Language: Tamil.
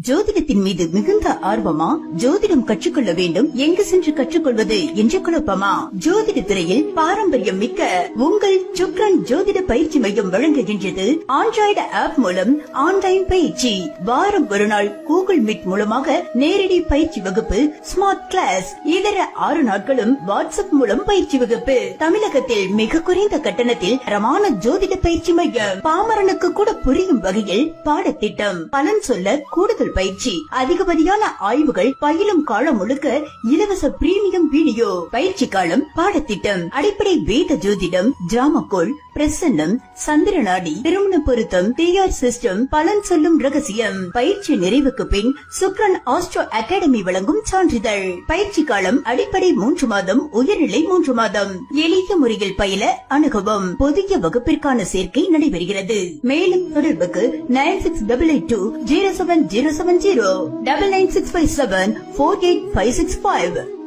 ஜோதிடத்தின் மீது மிகுந்த ஆர்வமா? ஜோதிடம் கற்றுக்கொள்ள வேண்டும், எங்கு சென்று கற்றுக்கொள்வது என்று குழப்பமா? ஜோதிட துறையில் பாரம்பரியம் மிக்க உங்கள் சுக்ரன் ஜோதிட பயிற்சி மையம் வழங்குகின்றது ஆண்ட்ராய்டு ஆப் மூலம் ஆன்லைன் பயிற்சி. வாரம் ஒரு நாள் கூகுள் மீட் மூலமாக நேரடி பயிற்சி வகுப்பு, ஸ்மார்ட் கிளாஸ். இதர 6 நாட்களும் வாட்ஸ்அப் மூலம் பயிற்சி வகுப்பு. தமிழகத்தில் மிக குறைந்த கட்டணத்தில் தரமான ஜோதிட பயிற்சி மையம். பாமரனுக்கு கூட புரியும் வகையில் பாடத்திட்டம், பலன் சொல்ல கூடுதல் பயிற்சி, அதிகப்படியான ஆய்வுகள், பயிலும் காலம் முழுக்க இலவச பிரீமியம் வீடியோ. பயிற்சி காலம், பாடத்திட்டம், அடிப்படை வேத ஜோதிடம், டிராமக்கோள், பிரசன்னம், சந்திரநாடி, திருமண பொருத்தம், டிஆர் சிஸ்டம், பலன் சொல்லும் ரகசியம். பயிற்சி நிறைவுக்கு பின் சுக்ரன் ஆஸ்ட்ரோ அகாடமி வழங்கும் சான்றிதழ். பயிற்சி காலம் அடிப்படை 3 மாதம், உயர்நிலை 3 மாதம். எளிய முறையில் பயில அணுகவும். புதிய வகுப்பிற்கான சேர்க்கை நடைபெறுகிறது. மேலும் தொடர்புக்கு 9688207070 99657485565.